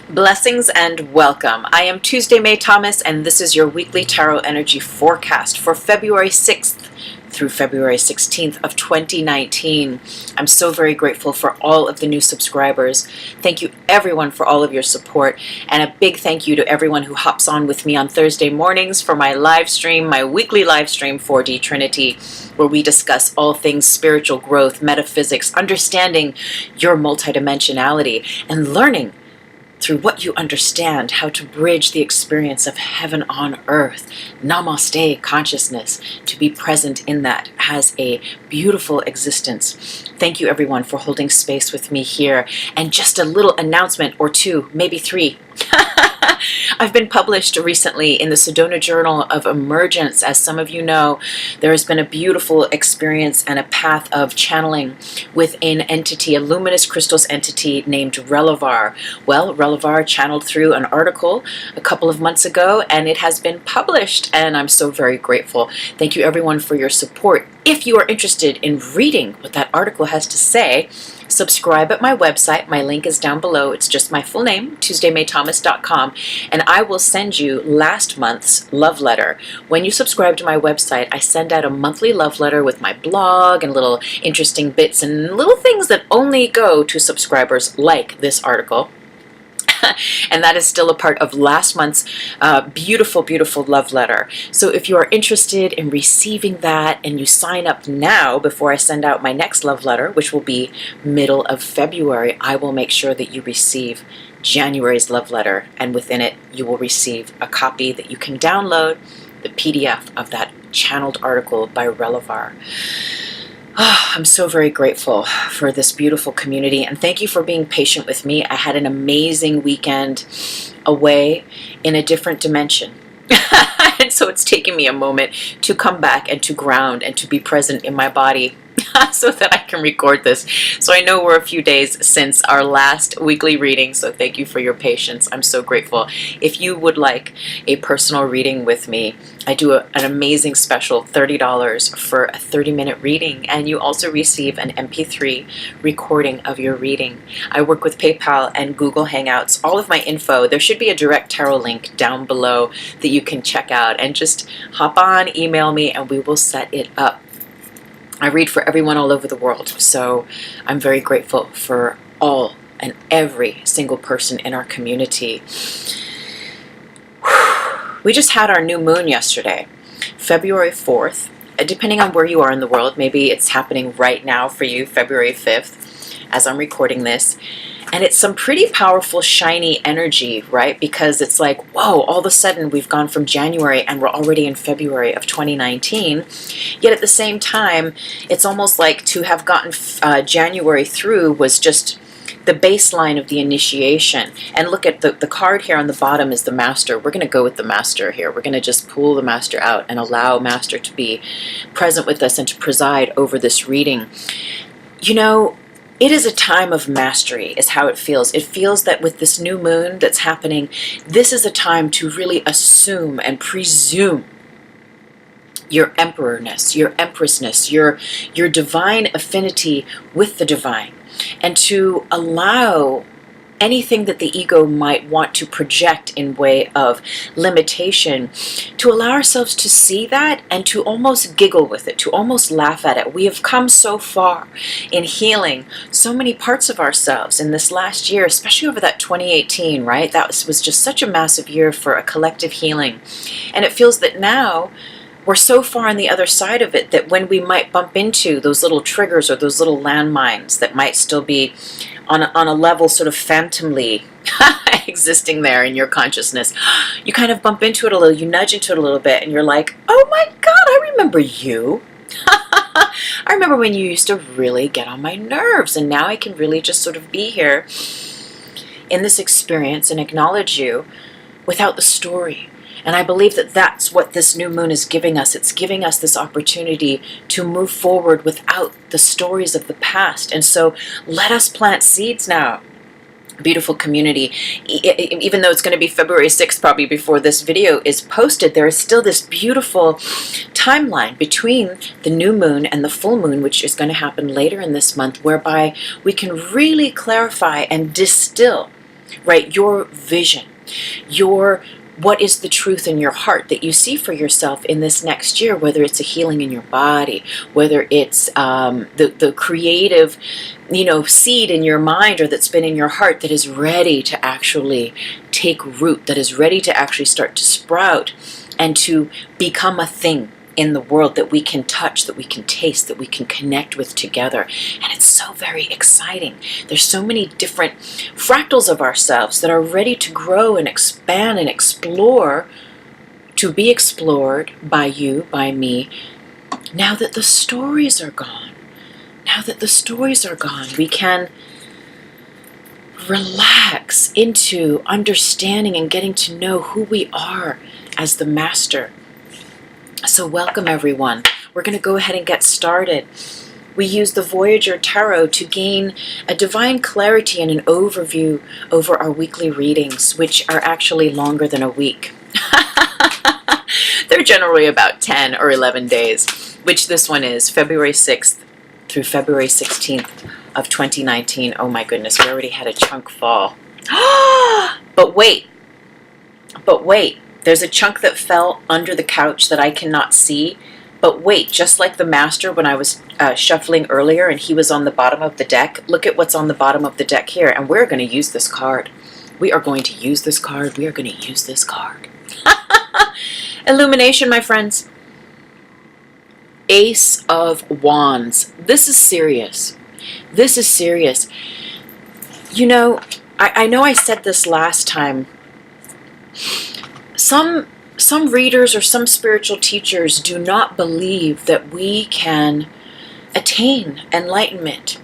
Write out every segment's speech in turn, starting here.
Blessings and welcome. I am Tuesday May Thomas, and this is your weekly tarot energy forecast for February 6th through February 16th of 2019. I'm so very grateful for all of the new subscribers. Thank you everyone for all of your support, and a big thank you to everyone who hops on with me on Thursday mornings for my live stream, my weekly live stream 4D Trinity, where we discuss all things spiritual growth, metaphysics, understanding your multidimensionality, and learning through what you understand how to bridge the experience of heaven on earth. Namaste consciousness, to be present in that has a beautiful existence. Thank you everyone for holding space with me here. And just a little announcement or two, maybe three. I've been published recently in the Sedona Journal of Emergence. As some of you know, there has been a beautiful experience and a path of channeling with an entity, a luminous crystals entity named Relivar. Well, Relivar channeled through an article a couple of months ago, and it has been published, and I'm so very grateful. Thank you everyone for your support. If you are interested in reading what that article has to say, subscribe at my website. My link is down below. It's just my full name, TuesdayMayThomas.com, and I will send you last month's love letter. When you subscribe to my website, I send out a monthly love letter with my blog and little interesting bits and little things that only go to subscribers, like this article. And that is still a part of last month's beautiful, beautiful love letter. So if you are interested in receiving that and you sign up now before I send out my next love letter, which will be middle of February, I will make sure that you receive January's love letter. And within it, you will receive a copy that you can download, the PDF of that channeled article by Relivar. Oh, I'm so very grateful for this beautiful community, and thank you for being patient with me. I had an amazing weekend away in a different dimension. And so it's taken me a moment to come back and to ground and to be present in my body so that I can record this. So I know we're a few days since our last weekly reading, so thank you for your patience. I'm so grateful. If you would like a personal reading with me, I do an amazing special $30 for a 30-minute reading, and you also receive an MP3 recording of your reading. I work with PayPal and Google Hangouts. All of my info, there should be a direct tarot link down below that you can check out, and just hop on, email me, and we will set it up. I read for everyone all over the world, so I'm very grateful for all and every single person in our community. We just had our new moon yesterday, February 4th. Depending on where you are in the world, maybe it's happening right now for you, February 5th, as I'm recording this. And it's some pretty powerful, shiny energy, right? Because it's like, whoa, all of a sudden we've gone from January and we're already in February of 2019. Yet at the same time, it's almost like to have gotten January through was just the baseline of the initiation. And look at the card here on the bottom is the Master. We're going to go with the Master here. We're going to just pull the Master out and allow Master to be present with us and to preside over this reading. You know, it is a time of mastery, is how it feels. It feels that with this new moon that's happening, this is a time to really assume and presume your emperorness, your empressness, your divine affinity with the divine, and to allow anything that the ego might want to project in way of limitation, to allow ourselves to see that and to almost giggle with it, to almost laugh at it. We have come so far in healing so many parts of ourselves in this last year, especially over that 2018, right? That was just such a massive year for a collective healing. And it feels that now we're so far on the other side of it that when we might bump into those little triggers or those little landmines that might still be on a level sort of phantomly existing there in your consciousness, you kind of bump into it a little, you nudge into it a little bit, and you're like, oh my God, I remember you. I remember when you used to really get on my nerves, and now I can really just sort of be here in this experience and acknowledge you without the story. And I believe that that's what this new moon is giving us. It's giving us this opportunity to move forward without the stories of the past. And so let us plant seeds now. Beautiful community. Even though it's going to be February 6th probably before this video is posted, there is still this beautiful timeline between the new moon and the full moon, which is going to happen later in this month, whereby we can really clarify and distill right? Your vision, what is the truth in your heart that you see for yourself in this next year, whether it's a healing in your body, whether it's the creative, seed in your mind or that's been in your heart that is ready to actually take root, that is ready to actually start to sprout and to become a thing in the world that we can touch, that we can taste, that we can connect with together. And it's so very exciting. There's so many different fractals of ourselves that are ready to grow and expand and explore, to be explored by you, by me. Now that the stories are gone, we can relax into understanding and getting to know who we are as the master. So welcome, everyone. We're going to go ahead and get started. We use the Voyager Tarot to gain a divine clarity and an overview over our weekly readings, which are actually longer than a week. They're generally about 10 or 11 days, which this one is February 6th through February 16th of 2019. Oh my goodness, we already had a chunk fall. But wait. There's a chunk that fell under the couch that I cannot see. But wait, just like the master when I was shuffling earlier and he was on the bottom of the deck, look at what's on the bottom of the deck here. And we're going to use this card. We are going to use this card. We are going to use this card. Illumination, my friends. Ace of Wands. This is serious. This is serious. I know I said this last time. Some readers or some spiritual teachers do not believe that we can attain enlightenment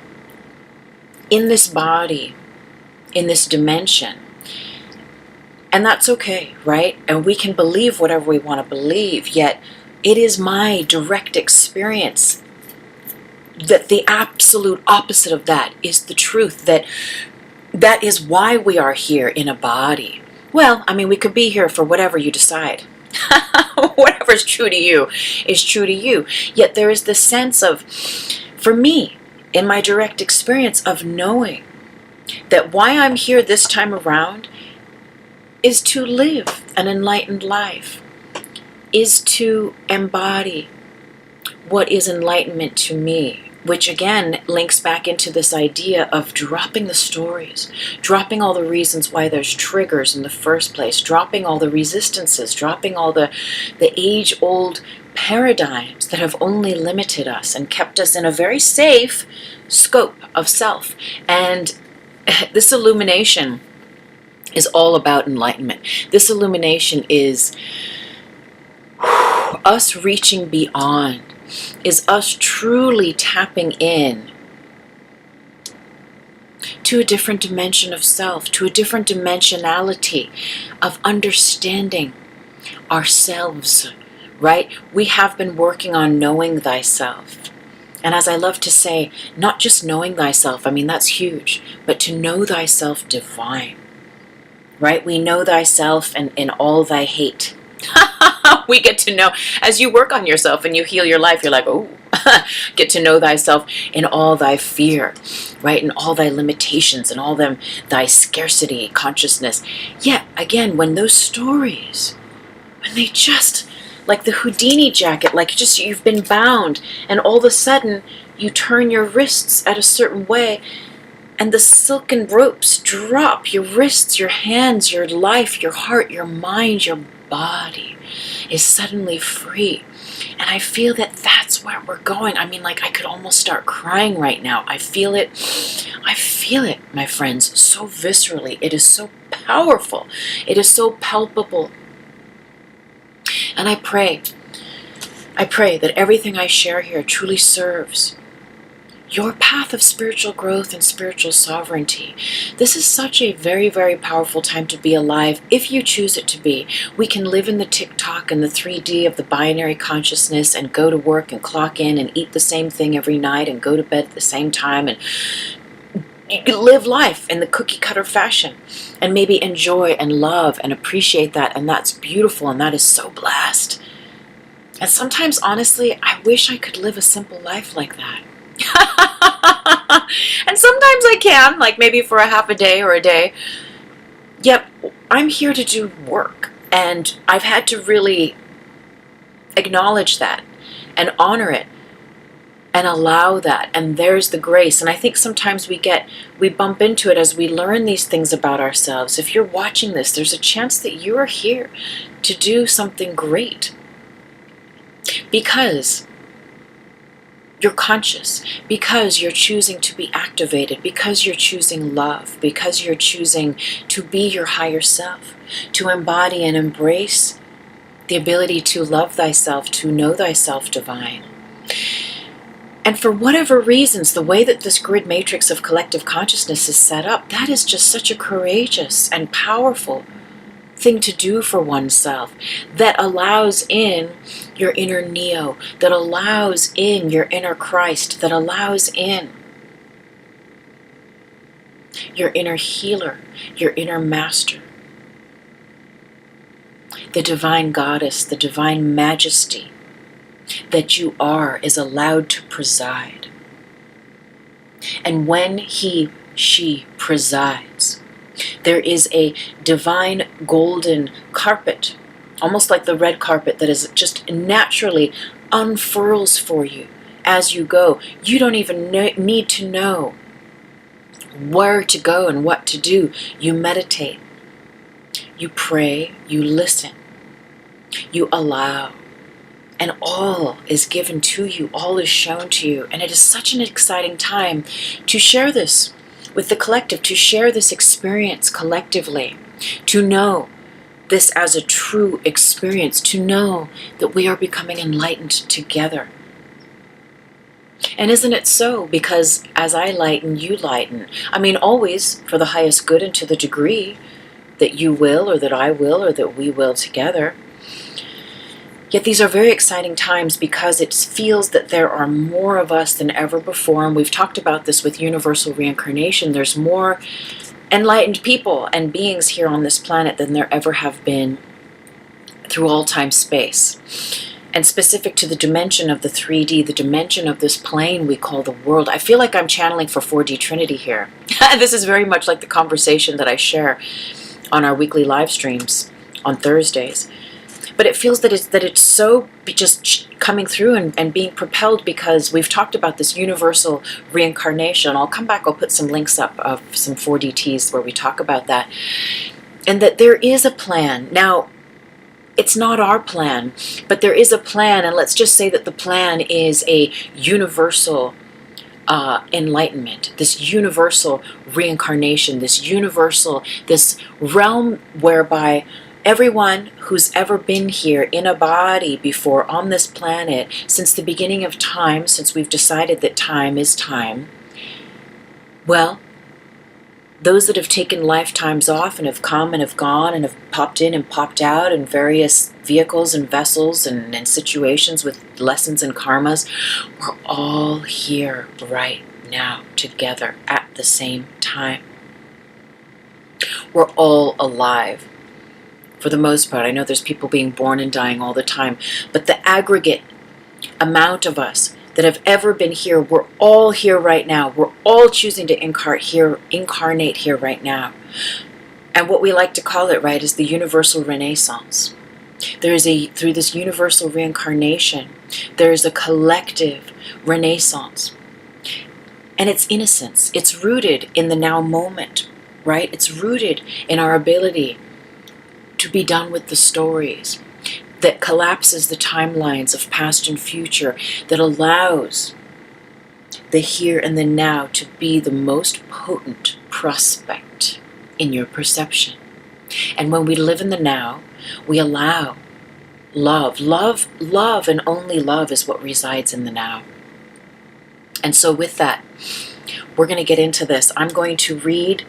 in this body, in this dimension. And that's okay, right? And we can believe whatever we want to believe, yet it is my direct experience that the absolute opposite of that is the truth, that is why we are here in a body. Well, I mean, we could be here for whatever you decide. Whatever's true to you is true to you. Yet there is this sense of, for me, in my direct experience, of knowing that why I'm here this time around is to live an enlightened life, is to embody what is enlightenment to me. Which again links back into this idea of dropping the stories, dropping all the reasons why there's triggers in the first place, dropping all the resistances, dropping all the age-old paradigms that have only limited us and kept us in a very safe scope of self. And this illumination is all about enlightenment. This illumination is us reaching beyond, is us truly tapping in to a different dimension of self, to a different dimensionality of understanding ourselves, right? We have been working on knowing thyself. And as I love to say, not just knowing thyself, I mean, that's huge, but to know thyself divine, right? We know thyself and in all thy hate. We get to know, as you work on yourself and you heal your life, you're like, oh, get to know thyself in all thy fear, right? In all thy limitations and all thy scarcity consciousness. Yet, again, when those stories, when they just, like the Houdini jacket, like just you've been bound and all of a sudden you turn your wrists at a certain way and the silken ropes drop, your wrists, your hands, your life, your heart, your mind, your body is suddenly free. And I feel that that's where we're going. I mean, like I could almost start crying right now. I feel it, my friends, so viscerally. It is so powerful. It is so palpable. And I pray that everything I share here truly serves your path of spiritual growth and spiritual sovereignty. This is such a very, very powerful time to be alive, if you choose it to be. We can live in the tick-tock and the 3D of the binary consciousness and go to work and clock in and eat the same thing every night and go to bed at the same time, and you can live life in the cookie-cutter fashion and maybe enjoy and love and appreciate that, and that's beautiful and that is so blessed. And sometimes, honestly, I wish I could live a simple life like that. And sometimes I can, like maybe for a half a day or a day, Yet I'm here to do work, and I've had to really acknowledge that and honor it and allow that. And there's the grace. And I think sometimes we bump into it as we learn these things about ourselves. If you're watching this, there's a chance that you are here to do something great because you're conscious, because you're choosing to be activated, because you're choosing love, because you're choosing to be your higher self, to embody and embrace the ability to love thyself, to know thyself divine. And for whatever reasons, the way that this grid matrix of collective consciousness is set up, that is just such a courageous and powerful thing to do for oneself, that allows in your inner Neo, that allows in your inner Christ, that allows in your inner healer, your inner master, the divine goddess, the divine majesty that you are is allowed to preside. And when he, she presides, there is a divine golden carpet, almost like the red carpet that is just naturally unfurls for you as you go. You don't even need to know where to go and what to do. You meditate, you pray, you listen, you allow, and all is given to you, all is shown to you. And it is such an exciting time to share this with the collective, to share this experience collectively, to know this as a true experience, to know that we are becoming enlightened together. And isn't it so? Because as I lighten, you lighten. I mean, always for the highest good and to the degree that you will, or that I will, or that we will together. Yet these are very exciting times because it feels that there are more of us than ever before. And we've talked about this with universal reincarnation. There's more enlightened people and beings here on this planet than there ever have been through all time space. And specific to the dimension of the 3D, the dimension of this plane we call the world. I feel like I'm channeling for 4D Trinity here. This is very much like the conversation that I share on our weekly live streams on Thursdays. But it feels that it's so just coming through and being propelled because we've talked about this universal reincarnation. I'll come back, I'll put some links up of some 4DTs where we talk about that. And that there is a plan. Now, it's not our plan, but there is a plan. And let's just say that the plan is a universal enlightenment, this universal reincarnation, this realm whereby everyone who's ever been here in a body before on this planet, since the beginning of time, since we've decided that time is time, well, those that have taken lifetimes off and have come and have gone and have popped in and popped out in various vehicles and vessels and situations with lessons and karmas, we're all here right now together at the same time. We're all alive. For the most part, I know there's people being born and dying all the time, but the aggregate amount of us that have ever been here, we're all here right now. We're all choosing to incarnate here right now. And what we like to call it, right, is the universal renaissance. Through this universal reincarnation, there is a collective renaissance. And it's innocence. It's rooted in the now moment, right? It's rooted in our ability to be done with the stories, that collapses the timelines of past and future, that allows the here and the now to be the most potent prospect in your perception. And when we live in the now, we allow love, and only love is what resides in the now. And so with that, we're going to get into this. I'm going to read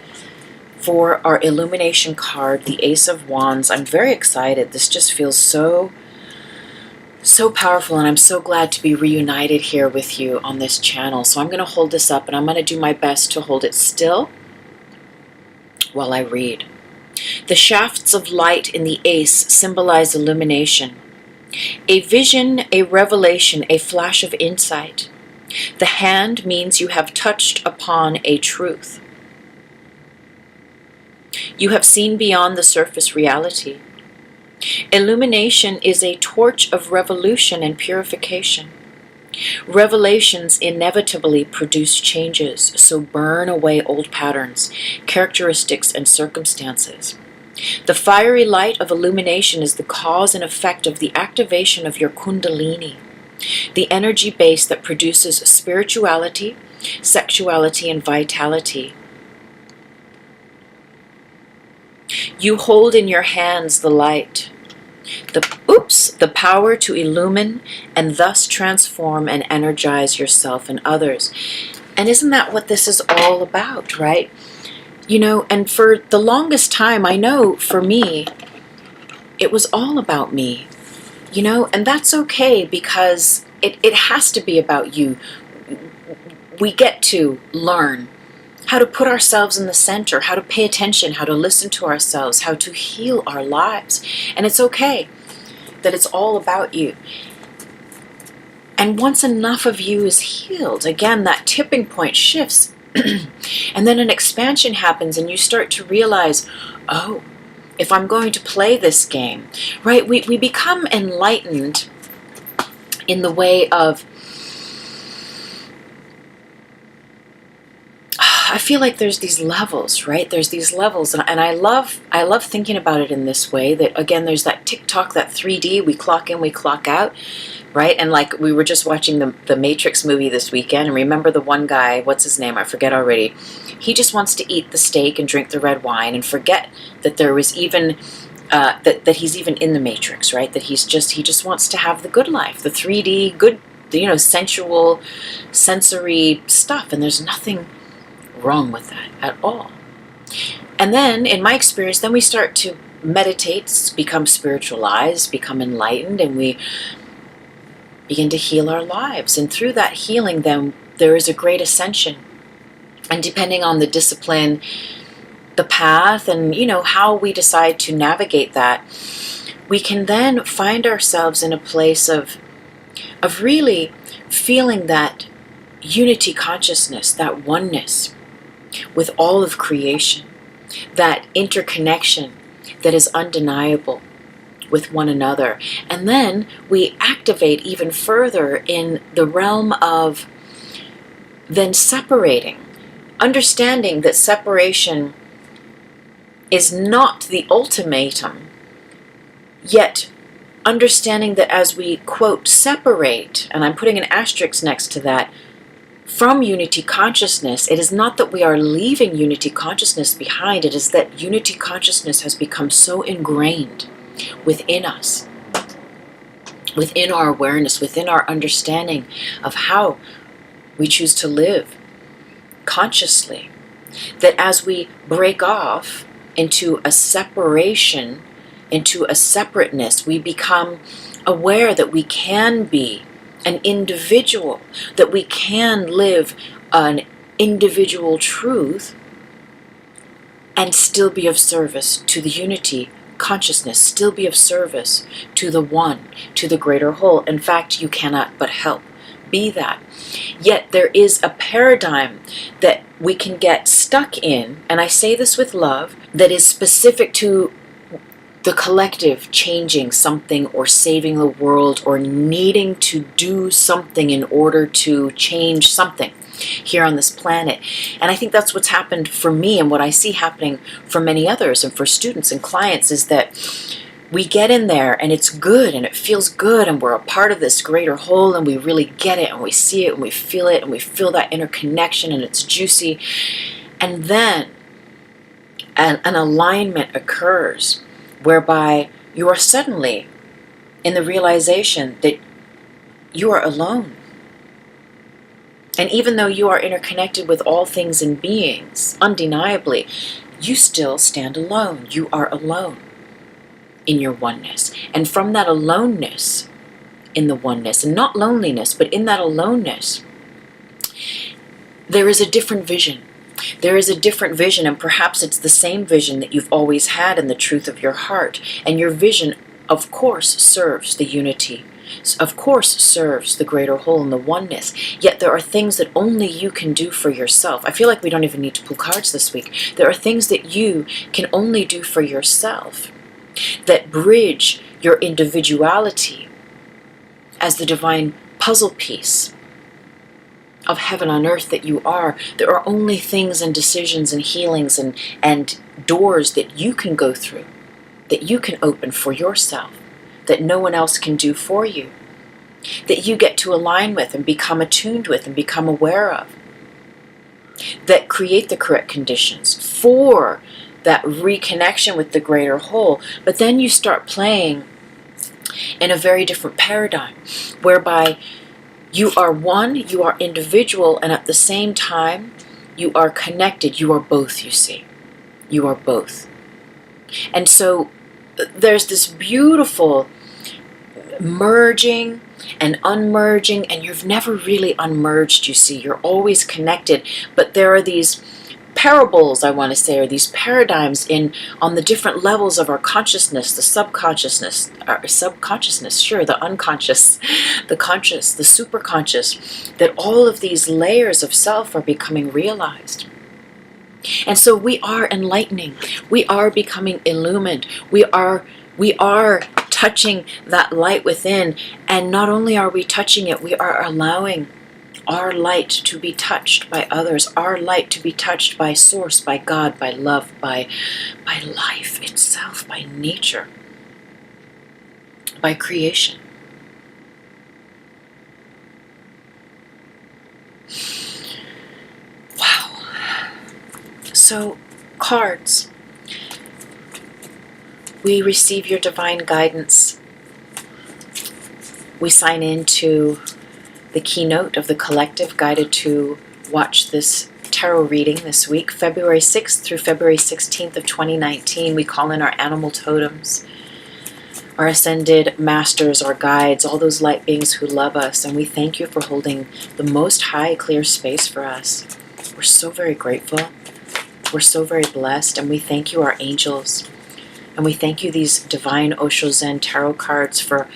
for our illumination card, the Ace of Wands. I'm very excited. This just feels so powerful, and I'm so glad to be reunited here with you on this channel. So I'm going to hold this up, and I'm going to do my best to hold it still while I read. The shafts of light in the Ace symbolize illumination, a vision, a revelation, a flash of insight. The hand means you have touched upon a truth. You have seen beyond the surface reality. Illumination is a torch of revolution and purification. Revelations inevitably produce changes, so burn away old patterns, characteristics, and circumstances. The fiery light of illumination is the cause and effect of the activation of your kundalini, the energy base that produces spirituality, sexuality, and vitality. You hold in your hands the light, the power to illumine and thus transform and energize yourself and others. And isn't that what this is all about, right? You know, and for the longest time, I know for me, it was all about me, you know, and that's okay, because it has to be about you. We get to learn how to put ourselves in the center, how to pay attention, how to listen to ourselves, how to heal our lives. And it's okay that it's all about you. And once enough of you is healed, again, that tipping point shifts. And then an expansion happens and you start to realize, oh, if I'm going to play this game, right? We become enlightened in the way of, I feel like there's these levels, right? There's these levels, and I love thinking about it in this way, that again, there's that tick-tock, that 3D, we clock in, we clock out, right? And like, we were just watching the Matrix movie this weekend, and remember the one guy, what's his name? I forget already. He just wants to eat the steak and drink the red wine and forget that there was even, that he's even in the Matrix, right? That he just wants to have the good life, the 3D, good, you know, sensual, sensory stuff, and there's nothing wrong with that at all. And then, in my experience, then we start to meditate, become spiritualized, become enlightened, and we begin to heal our lives. And through that healing, then, there is a great ascension. And depending on the discipline, the path, and, you know, how we decide to navigate that, we can then find ourselves in a place of really feeling that unity consciousness, that oneness with all of creation, that interconnection that is undeniable with one another. And then we activate even further in the realm of then separating, understanding that separation is not the ultimatum, yet understanding that as we, quote, separate, and I'm putting an asterisk next to that, from unity consciousness, it is not that we are leaving unity consciousness behind, it is that unity consciousness has become so ingrained within us, within our awareness, within our understanding of how we choose to live consciously, that as we break off into a separation, into a separateness, we become aware that we can be an individual, that we can live an individual truth and still be of service to the unity consciousness, still be of service to the one, to the greater whole. In fact, you cannot but help be that. Yet there is a paradigm that we can get stuck in, and I say this with love, that is specific to the collective changing something or saving the world or needing to do something in order to change something here on this planet. And I think that's what's happened for me, and what I see happening for many others and for students and clients, is that we get in there and it's good and it feels good and we're a part of this greater whole and we really get it and we see it and we feel it and we feel that interconnection and it's juicy. And then an alignment occurs whereby you are suddenly in the realization that you are alone. And even though you are interconnected with all things and beings, undeniably, you still stand alone. You are alone in your oneness. And from that aloneness in the oneness, and not loneliness, but in that aloneness, there is a different vision. There is a different vision, and perhaps it's the same vision that you've always had in the truth of your heart. And your vision, of course, serves the unity of course serves the greater whole and the oneness, yet there are things that only you can do for yourself. I feel like we don't even need to pull cards this week. There are things that you can only do for yourself that bridge your individuality as the divine puzzle piece of heaven on earth that you are. There are only things and decisions and healings and doors that you can go through, that you can open for yourself, that no one else can do for you, that you get to align with and become attuned with and become aware of, that create the correct conditions for that reconnection with the greater whole. But then you start playing in a very different paradigm, whereby you are one, you are individual, and at the same time, you are connected. You are both, you see. You are both. And so there's this beautiful merging and unmerging, and you've never really unmerged, you see. You're always connected. But there are these parables, I want to say, or these paradigms on the different levels of our consciousness, the subconsciousness, sure, the unconscious, the conscious, the superconscious, that all of these layers of self are becoming realized. And so we are enlightening. We are becoming illumined. We are touching that light within. And not only are we touching it, we are allowing our light to be touched by others, our light to be touched by Source, by God, by love, by life itself, by nature, by creation. Wow. So, cards. We receive your divine guidance. We sign into the keynote of the collective guided to watch this tarot reading this week, February 6th through February 16th of 2019. We call in our animal totems, our ascended masters, our guides, all those light beings who love us, and we thank you for holding the most high, clear space for us. We're so very grateful. We're so very blessed, and we thank you, our angels, and we thank you, these divine Osho Zen tarot cards, for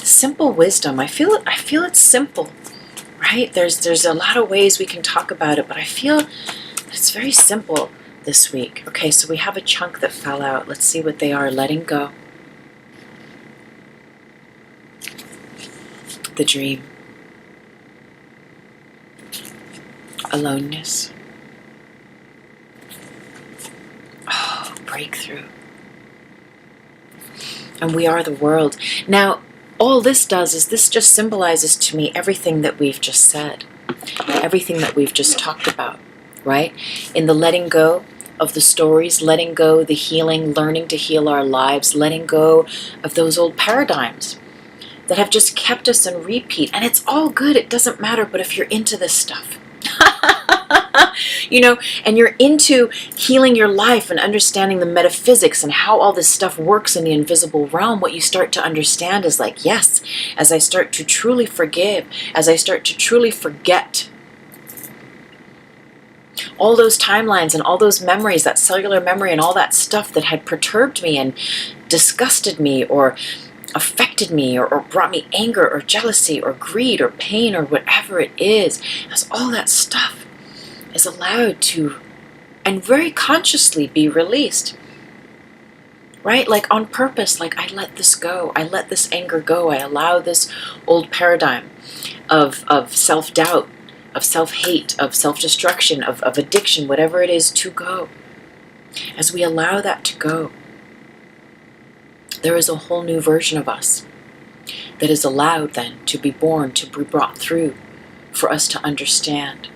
simple wisdom. I feel it's simple, right? There's a lot of ways we can talk about it, but I feel that it's very simple this week. Okay, so we have a chunk that fell out. Let's see what they are. Letting go. The dream. Aloneness. Oh, breakthrough. And we are the world. Now, all this does is this just symbolizes to me everything that we've just said, everything that we've just talked about, right? In the letting go of the stories, letting go the healing, learning to heal our lives, letting go of those old paradigms that have just kept us in repeat. And it's all good, it doesn't matter, but if you're into this stuff, you know, and you're into healing your life and understanding the metaphysics and how all this stuff works in the invisible realm, what you start to understand is like, yes, as I start to truly forgive, as I start to truly forget all those timelines and all those memories, that cellular memory and all that stuff that had perturbed me and disgusted me or affected me or brought me anger or jealousy or greed or pain or whatever it is, as all that stuff is allowed to, and very consciously, be released, right? Like on purpose, like I let this go, I let this anger go, I allow this old paradigm of self-doubt, of self-hate, of self-destruction, of addiction, whatever it is, to go. As we allow that to go, there is a whole new version of us that is allowed then to be born, to be brought through, for us to understand.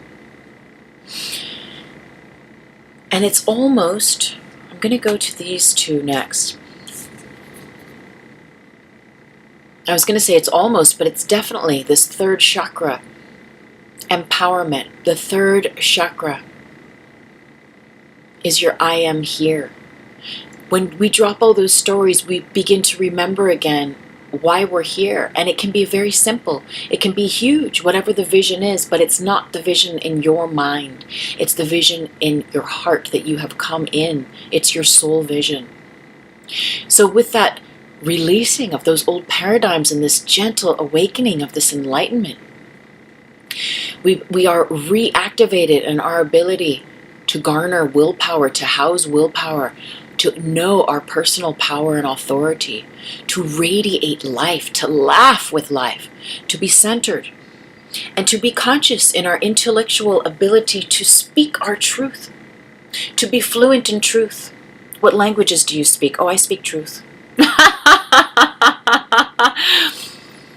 And it's almost, I'm going to go to these two next. I was going to say it's almost, but it's definitely this third chakra, empowerment. The third chakra is your I am here. When we drop all those stories, we begin to remember again why we're here. And it can be very simple. It can be huge, whatever the vision is, but it's not the vision in your mind. It's the vision in your heart that you have come in. It's your soul vision. So with that releasing of those old paradigms and this gentle awakening of this enlightenment. We are reactivated in our ability to garner willpower, to house willpower, to know our personal power and authority, to radiate life, to laugh with life, to be centered, and to be conscious in our intellectual ability to speak our truth, to be fluent in truth. What languages do you speak? Oh, I speak truth.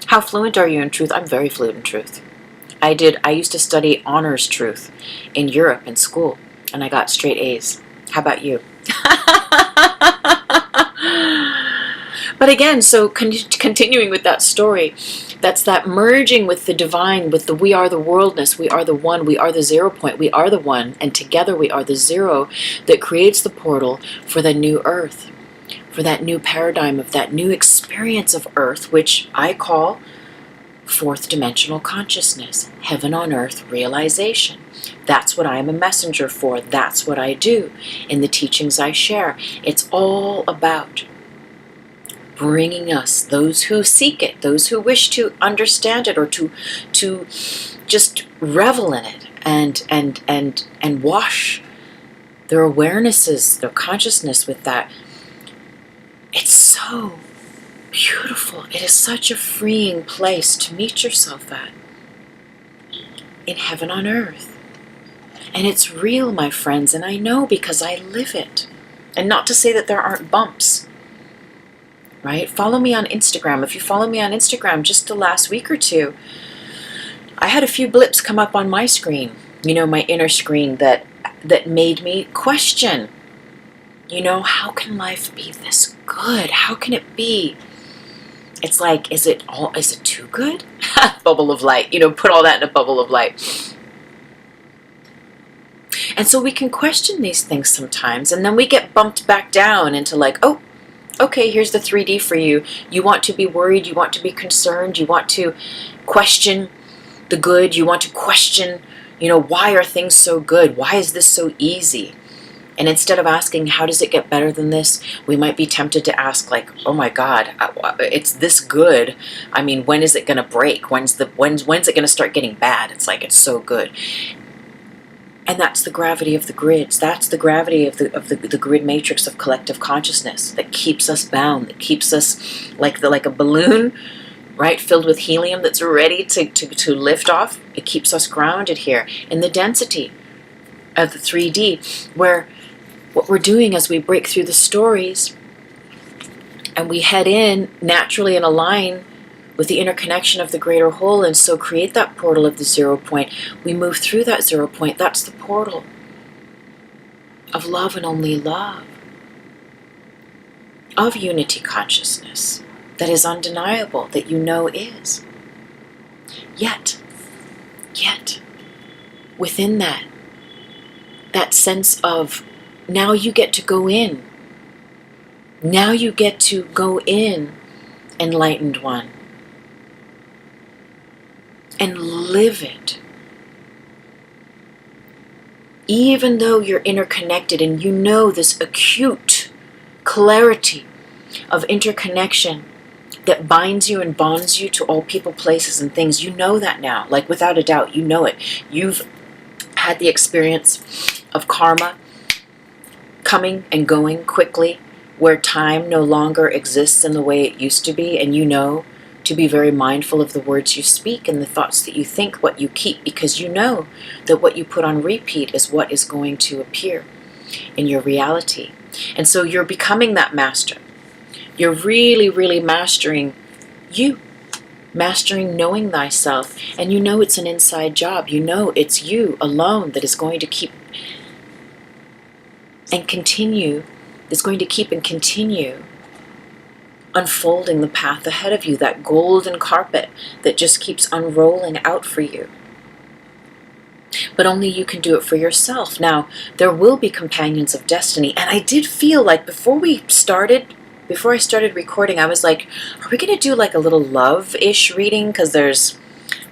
How fluent are you in truth? I'm very fluent in truth. I used to study honors truth in Europe in school, and I got straight A's. How about you? But again, so continuing with that story, that's that merging with the divine, with the we are the worldness, we are the one, we are the 0 point, we are the one, and together we are the zero that creates the portal for the new earth, for that new paradigm of that new experience of earth, which I call fourth dimensional consciousness, heaven on earth realization. That's what I am a messenger for. That's what I do in the teachings I share. It's all about bringing us, those who seek it, those who wish to understand it, or to just revel in it and wash their awarenesses, their consciousness with that. It's so beautiful. It is such a freeing place to meet yourself at, in heaven on earth. And it's real, my friends, and I know because I live it. And not to say that there aren't bumps, right? Follow me on Instagram. If you follow me on Instagram just the last week or two, I had a few blips come up on my screen, you know, my inner screen that made me question, you know, how can life be this good? How can it be? It's like, is it too good? Bubble of light, you know, put all that in a bubble of light. And so we can question these things sometimes, and then we get bumped back down into like, oh, okay, here's the 3D for you. You want to be worried, you want to be concerned, you want to question the good, you want to question, you know, why are things so good? Why is this so easy? And instead of asking, how does it get better than this? We might be tempted to ask like, oh my God, it's this good. I mean, when is it going to break? When's it going to start getting bad? It's like, it's so good. And that's the gravity of the grids. That's the gravity of the grid matrix of collective consciousness that keeps us bound, that keeps us like a balloon, right, filled with helium that's ready to lift off. It keeps us grounded here in the density of the 3D, where what we're doing as we break through the stories and we head in naturally and align with the interconnection of the greater whole, and so create that portal of the 0 point. We move through that 0 point. That's the portal of love and only love, of unity consciousness that is undeniable, that you know is. Yet, within that sense of, now you get to go in. Now you get to go in, enlightened one, and live it. Even though you're interconnected and you know this acute clarity of interconnection that binds you and bonds you to all people, places, and things, you know that now, like without a doubt, you know it. You've had the experience of karma coming and going quickly, where time no longer exists in the way it used to be, and you know to be very mindful of the words you speak and the thoughts that you think, what you keep, because you know that what you put on repeat is what is going to appear in your reality. And so you're becoming that master. You're really, really mastering you, mastering knowing thyself, and you know it's an inside job. You know it's you alone that is going to keep and continue, is going to keep and continue unfolding the path ahead of you, that golden carpet that just keeps unrolling out for you. But only you can do it for yourself. Now, there will be companions of destiny, and I did feel like before I started recording, I was like, are we going to do like a little love-ish reading? Because there's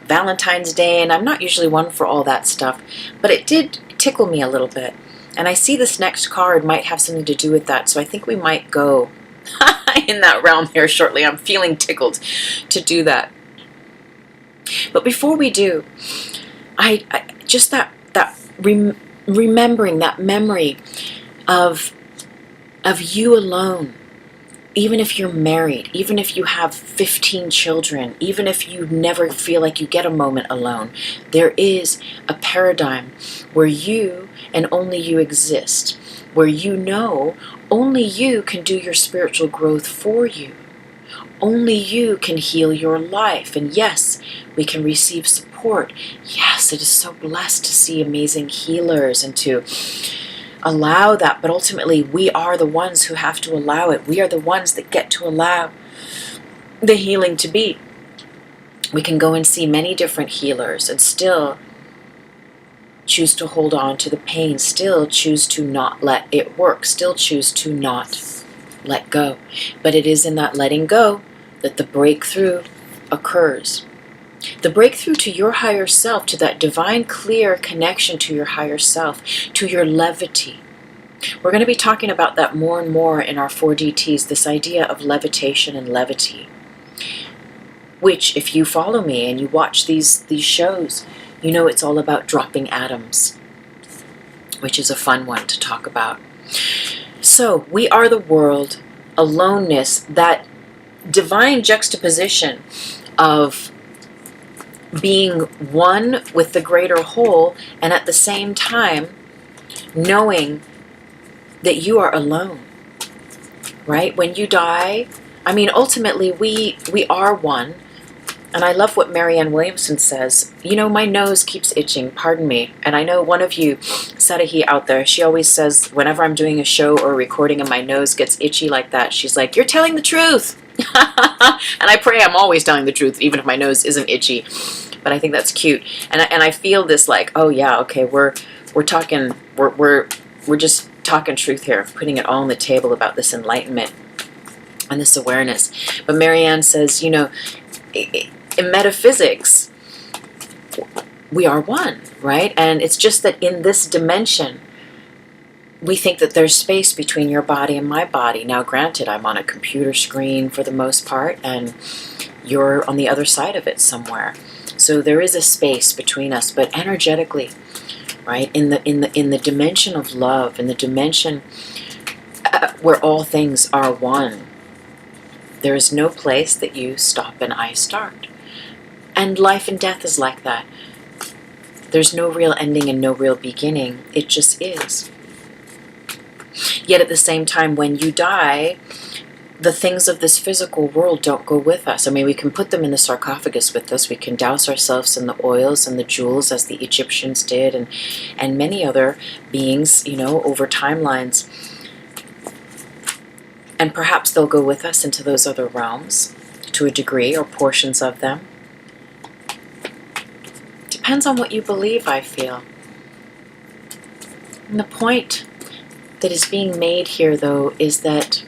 Valentine's Day, and I'm not usually one for all that stuff, but it did tickle me a little bit. And I see this next card might have something to do with that, so I think we might go in that realm here shortly. I'm feeling tickled to do that. But before we do, I just remembering that memory of you alone. Even if you're married, even if you have 15 children, even if you never feel like you get a moment alone, there is a paradigm where you and only you exist, where you know only you can do your spiritual growth for you. Only you can heal your life. And yes, we can receive support. Yes, it is so blessed to see amazing healers and to allow that, but ultimately we are the ones who have to allow it. We are the ones that get to allow the healing to be. We can go and see many different healers and still choose to hold on to the pain, still choose to not let it work, still choose to not let go. But it is in that letting go that the breakthrough occurs. The breakthrough to your higher self, to that divine, clear connection to your higher self, to your levity. We're going to be talking about that more and more in our 4DTs, this idea of levitation and levity. Which, if you follow me and you watch these shows, you know it's all about dropping atoms, which is a fun one to talk about. So, we are the world, aloneness, that divine juxtaposition of being one with the greater whole, and at the same time knowing that you are alone, right? When you die, I mean, ultimately we are one. And I love what Marianne Williamson says. You know, my nose keeps itching, pardon me. And I know one of you, Sadahi out there, she always says whenever I'm doing a show or a recording and my nose gets itchy like that, she's like, you're telling the truth. And I pray I'm always telling the truth, even if my nose isn't itchy. But I think that's cute. And I feel this like, oh yeah, okay, we're talking, we're just talking truth here, putting it all on the table about this enlightenment and this awareness. But Marianne says, you know, in metaphysics, we are one, right? And it's just that in this dimension, we think that there's space between your body and my body. Now, granted, I'm on a computer screen for the most part, and you're on the other side of it somewhere. So there is a space between us, but energetically, right? In the dimension of love, in the dimension where all things are one, there is no place that you stop and I start. And life and death is like that. There's no real ending and no real beginning. It just is. Yet at the same time, when you die, the things of this physical world don't go with us. I mean, we can put them in the sarcophagus with us. We can douse ourselves in the oils and the jewels as the Egyptians did, and many other beings, you know, over timelines. And perhaps they'll go with us into those other realms to a degree, or portions of them. Depends on what you believe, I feel. And the point that is being made here, though, is that,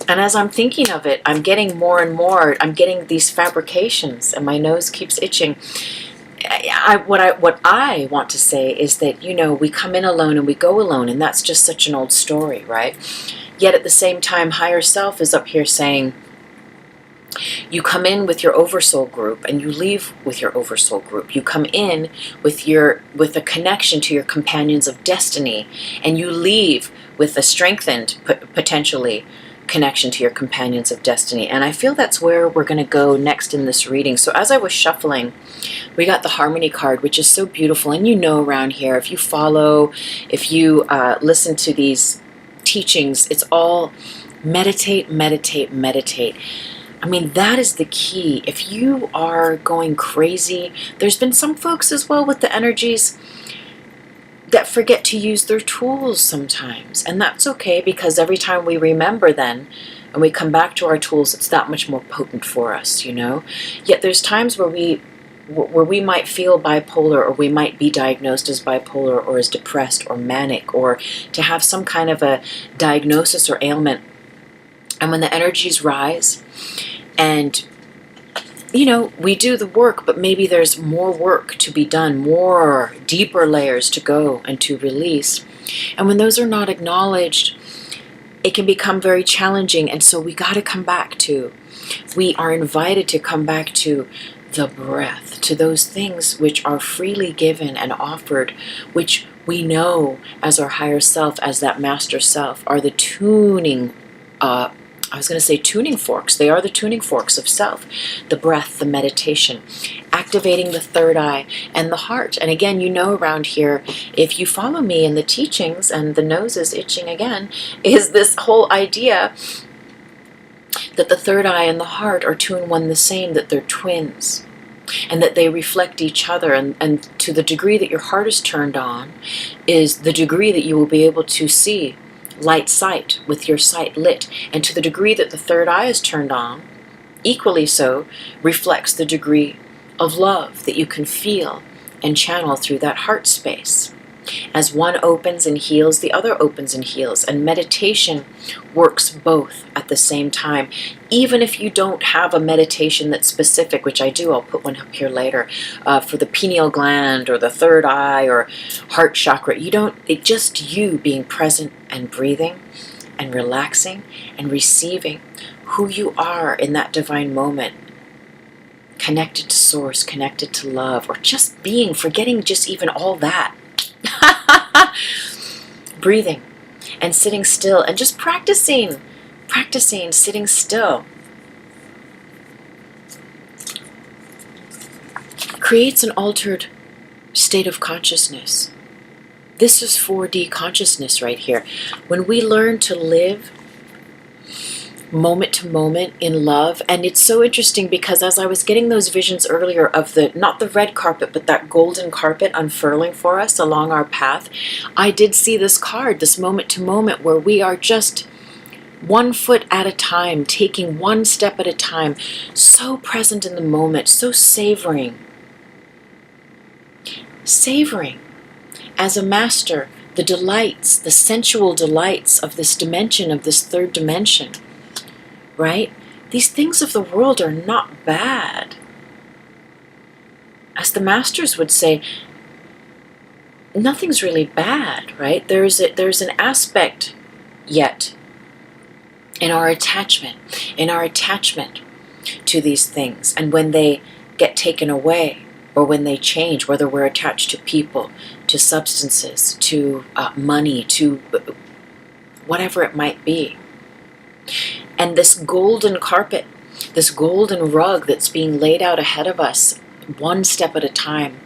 and as I'm thinking of it, I'm getting more and more, I'm getting these fabrications, and my nose keeps itching. What I want to say is that, you know, we come in alone and we go alone, and that's just such an old story, right? Yet at the same time, higher self is up here saying, you come in with your oversoul group and you leave with your oversoul group. You come in with a connection to your companions of destiny, and you leave with a strengthened, potentially, connection to your companions of destiny. And I feel that's where we're going to go next in this reading. So as I was shuffling, we got the Harmony card, which is so beautiful. And you know, around here, if you follow, if you listen to these teachings, it's all meditate, meditate, meditate. I mean, that is the key. If you are going crazy, there's been some folks as well with the energies that forget to use their tools sometimes. And that's okay, because every time we remember then, and we come back to our tools, it's that much more potent for us, you know? Yet there's times where we might feel bipolar, or we might be diagnosed as bipolar, or as depressed, or manic, or to have some kind of a diagnosis or ailment. And when the energies rise, and you know, we do the work, but maybe there's more work to be done, more deeper layers to go and to release. And when those are not acknowledged, it can become very challenging. And so we got to come back to, we are invited to come back to the breath, to those things which are freely given and offered, which we know as our higher self, as that master self, are the tuning, I was going to say tuning forks. They are the tuning forks of self. The breath, the meditation, activating the third eye and the heart. And again, you know, around here, if you follow me in the teachings, and the nose is itching again, is this whole idea that the third eye and the heart are two and one the same, that they're twins, and that they reflect each other. And to the degree that your heart is turned on is the degree that you will be able to see light sight with your sight lit. And to the degree that the third eye is turned on, equally so, reflects the degree of love that you can feel and channel through that heart space. As one opens and heals, the other opens and heals. And meditation works both at the same time. Even if you don't have a meditation that's specific, which I do, I'll put one up here later, for the pineal gland or the third eye or heart chakra. It's just you being present and breathing and relaxing and receiving who you are in that divine moment. Connected to source, connected to love, or just being, forgetting just even all that. Breathing and sitting still and just practicing sitting still creates an altered state of consciousness. This is 4D consciousness right here. When we learn to live moment to moment in love. And it's so interesting because as I was getting those visions earlier of not the red carpet, but that golden carpet unfurling for us along our path, I did see this card, this moment to moment, where we are just 1 foot at a time, taking 1 step at a time, so present in the moment, so savoring as a master the delights, the sensual delights of this dimension, of this third dimension. Right? These things of the world are not bad. As the masters would say, nothing's really bad, right? There's an aspect yet in our attachment to these things. And when they get taken away, or when they change, whether we're attached to people, to substances, to money, to whatever it might be. And this golden carpet, this golden rug that's being laid out ahead of us, 1 step at a time,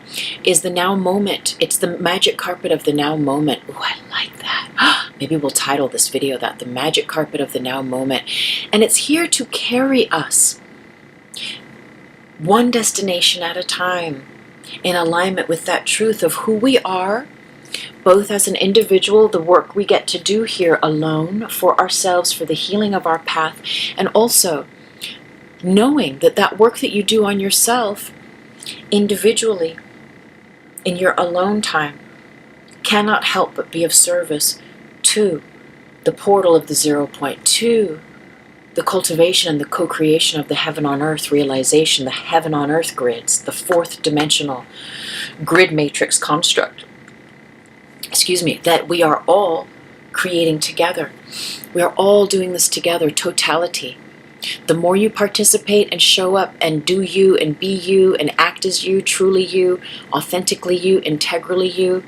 is the now moment. It's the magic carpet of the now moment. Oh, I like that. Maybe we'll title this video that, the magic carpet of the now moment. And it's here to carry us 1 destination at a time, in alignment with that truth of who we are, both as an individual, the work we get to do here alone for ourselves, for the healing of our path, and also knowing that that work that you do on yourself individually in your alone time cannot help but be of service to the portal of the 0 point, to the cultivation and the co-creation of the heaven on earth realization, the heaven on earth grids, the 4th dimensional grid matrix construct. That we are all creating together. We are all doing this together, totality. The more you participate and show up and do you and be you and act as you, truly you, authentically you, integrally you,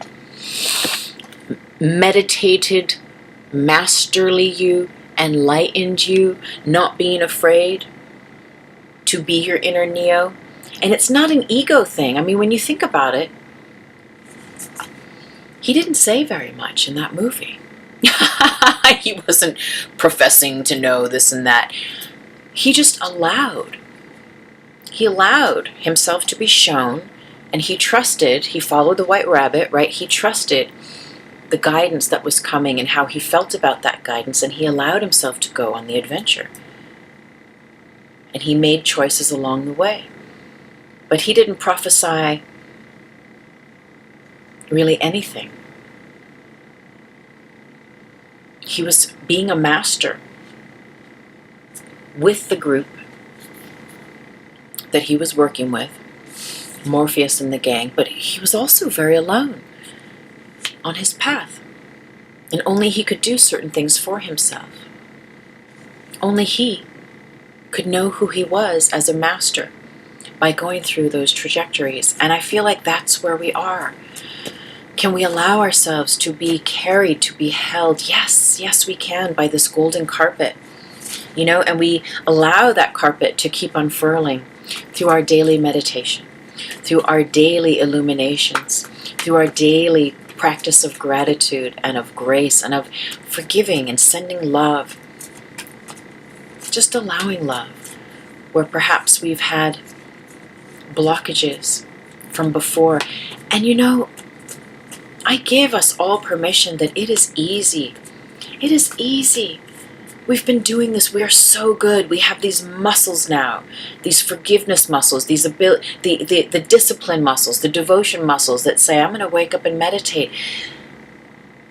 meditated, masterly you, enlightened you, not being afraid to be your inner Neo. And it's not an ego thing. I mean, when you think about it, he didn't say very much in that movie. He wasn't professing to know this and that. He just allowed. He allowed himself to be shown, and he trusted. He followed the white rabbit, right? He trusted the guidance that was coming and how he felt about that guidance, and he allowed himself to go on the adventure. And he made choices along the way. But he didn't prophesy really anything. He was being a master with the group that he was working with, Morpheus and the gang, but he was also very alone on his path. And only he could do certain things for himself. Only he could know who he was as a master by going through those trajectories. And I feel like that's where we are. Can we allow ourselves to be carried, to be held? Yes, yes we can, by this golden carpet. And we allow that carpet to keep unfurling through our daily meditation, through our daily illuminations, through our daily practice of gratitude and of grace and of forgiving and sending love. Just allowing love where perhaps we've had blockages from before. And I give us all permission that it is easy. It is easy. We've been doing this. We are so good. We have these muscles now, these forgiveness muscles, these the discipline muscles, the devotion muscles that say, I'm going to wake up and meditate.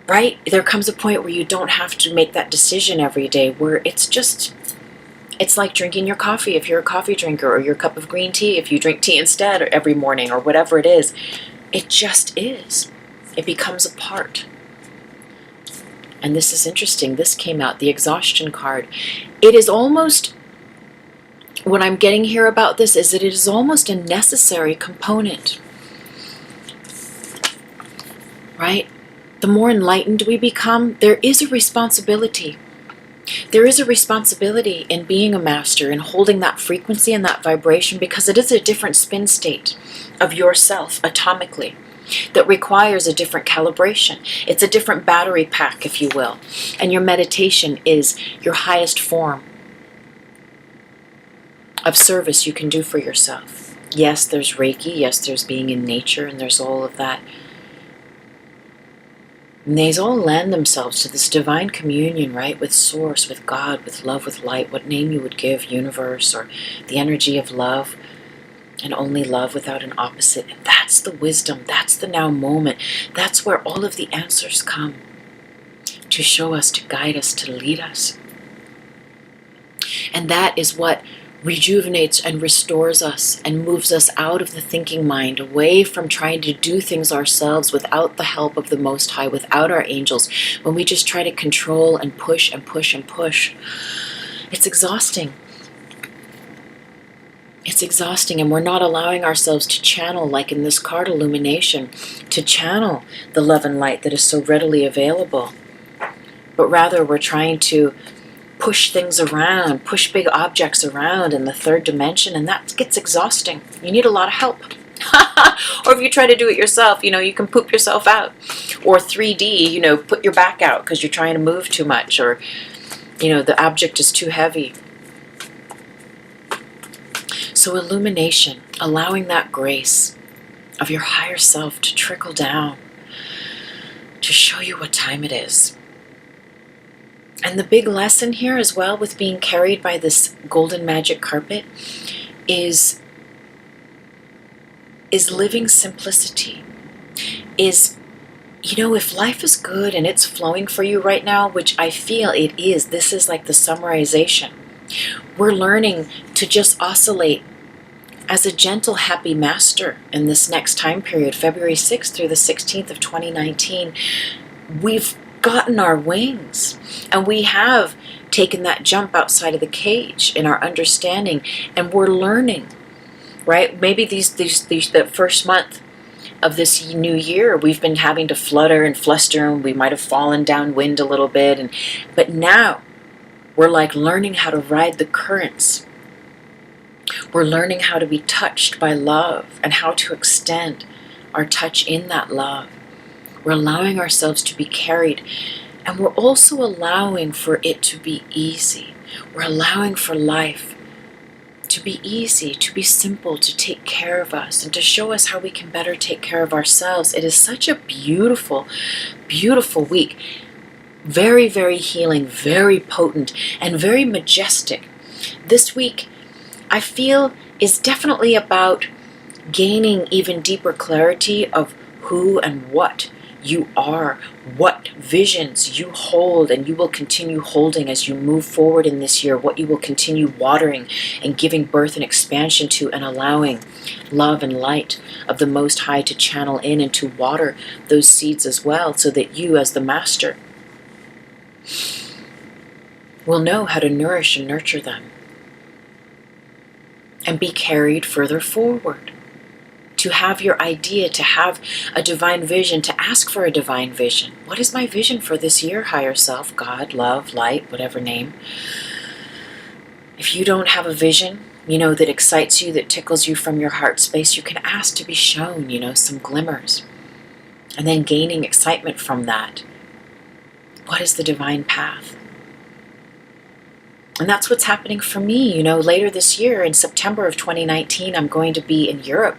Right? There comes a point where you don't have to make that decision every day, where it's like drinking your coffee if you're a coffee drinker, or your cup of green tea if you drink tea instead, or every morning, or whatever it is. It just is. It becomes a part. And this is interesting. This came out, the exhaustion card. It is almost, what I'm getting here about this is that it is almost a necessary component. Right? The more enlightened we become, there is a responsibility. There is a responsibility in being a master, in holding that frequency and that vibration, because it is a different spin state of yourself atomically that requires a different calibration. It's a different battery pack, if you will. And your meditation is your highest form of service you can do for yourself. Yes, there's Reiki. Yes, there's being in nature, and there's all of that. And these all lend themselves to this divine communion, right? With Source, with God, with love, with light, what name you would give, universe, or the energy of love, and only love without an opposite. And that's the wisdom. That's the now moment. That's where all of the answers come to show us, to guide us, to lead us. And that is what rejuvenates and restores us and moves us out of the thinking mind, away from trying to do things ourselves without the help of the Most High, without our angels, when we just try to control and push and push and push. It's exhausting. It's exhausting, and we're not allowing ourselves to channel, like in this card illumination, to channel the love and light that is so readily available. But rather we're trying to push things around, push big objects around in the third dimension, and that gets exhausting. You need a lot of help. Or if you try to do it yourself, you can poop yourself out. Or 3D, put your back out because you're trying to move too much, or, the object is too heavy. So illumination, allowing that grace of your higher self to trickle down, to show you what time it is. And the big lesson here as well with being carried by this golden magic carpet is living simplicity. If life is good and it's flowing for you right now, which I feel it is, this is like the summarization. We're learning to just oscillate as a gentle, happy master in this next time period, February 6th through the 16th of 2019. We've gotten our wings, and we have taken that jump outside of the cage in our understanding, and we're learning, right? Maybe the first month of this new year, we've been having to flutter and fluster, and we might have fallen downwind a little bit, but now we're like learning how to ride the currents. We're learning how to be touched by love and how to extend our touch in that love. We're allowing ourselves to be carried, and we're also allowing for it to be easy. We're allowing for life to be easy, to be simple, to take care of us, and to show us how we can better take care of ourselves. It is such a beautiful, beautiful week. Very, very healing, very potent, and very majestic. This week, I feel, is definitely about gaining even deeper clarity of who and what you are, what visions you hold and you will continue holding as you move forward in this year, what you will continue watering and giving birth and expansion to, and allowing love and light of the Most High to channel in and to water those seeds as well, so that you as the master will know how to nourish and nurture them and be carried further forward. To have your idea, to have a divine vision, to ask for a divine vision. What is my vision for this year, higher self, God, love, light, whatever name? If you don't have a vision, that excites you, that tickles you from your heart space, you can ask to be shown, some glimmers. And then gaining excitement from that. What is the divine path? And that's what's happening for me. Later this year, in September of 2019, I'm going to be in Europe.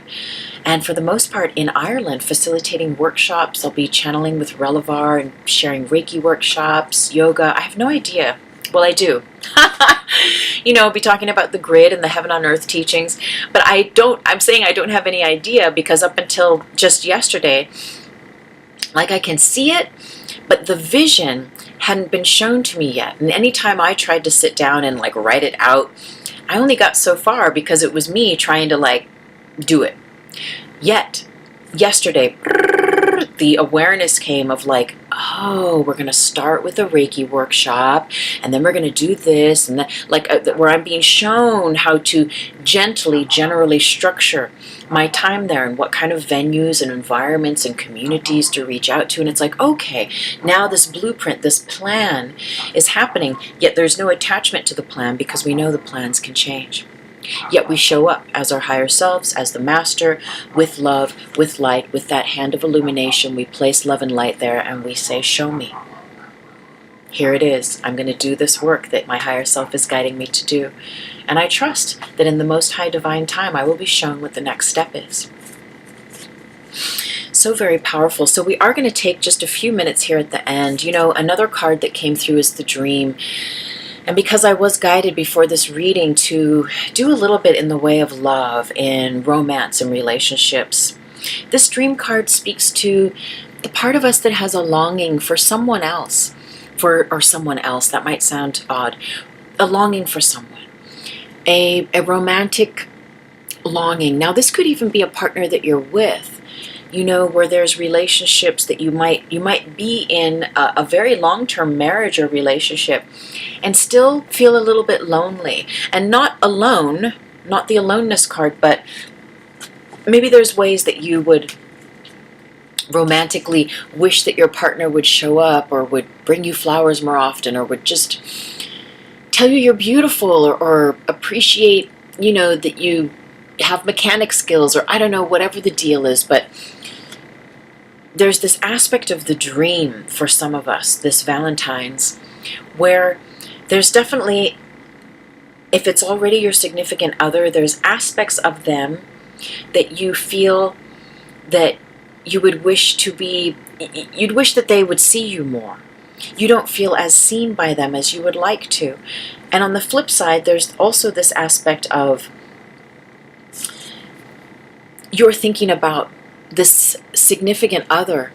And for the most part in Ireland, facilitating workshops. I'll be channeling with Relivar and sharing Reiki workshops, yoga. I have no idea. Well, I do. I'll be talking about the grid and the heaven on earth teachings. But I'm saying I don't have any idea, because up until just yesterday, I can see it, but the vision hadn't been shown to me yet. And anytime I tried to sit down and write it out, I only got so far, because it was me trying to do it. Yet yesterday, the awareness came of oh, we're going to start with a Reiki workshop, and then we're going to do this, and that, where I'm being shown how to generally structure my time there, and what kind of venues and environments and communities to reach out to. And it's okay, now this blueprint, this plan is happening, yet there's no attachment to the plan, because we know the plans can change. Yet we show up as our higher selves, as the master, with love, with light, with that hand of illumination. We place love and light there, and we say, show me. Here it is. I'm going to do this work that my higher self is guiding me to do. And I trust that in the most high divine time, I will be shown what the next step is. So very powerful. So we are going to take just a few minutes here at the end. Another card that came through is the dream. And because I was guided before this reading to do a little bit in the way of love and romance and relationships, this dream card speaks to the part of us that has a longing for someone else, or someone else, that might sound odd, a longing for someone, a romantic longing. Now this could even be a partner that you're with, where there's relationships that you might be in a very long-term marriage or relationship and still feel a little bit lonely. And not alone, not the aloneness card, but maybe there's ways that you would romantically wish that your partner would show up, or would bring you flowers more often, or would just tell you you're beautiful, or appreciate, that you have mechanic skills, or I don't know, whatever the deal is. But there's this aspect of the dream for some of us, this Valentine's, where there's definitely, if it's already your significant other, there's aspects of them that you feel that you would wish to be, you'd wish that they would see you more. You don't feel as seen by them as you would like to. And on the flip side, there's also this aspect of you're thinking about this significant other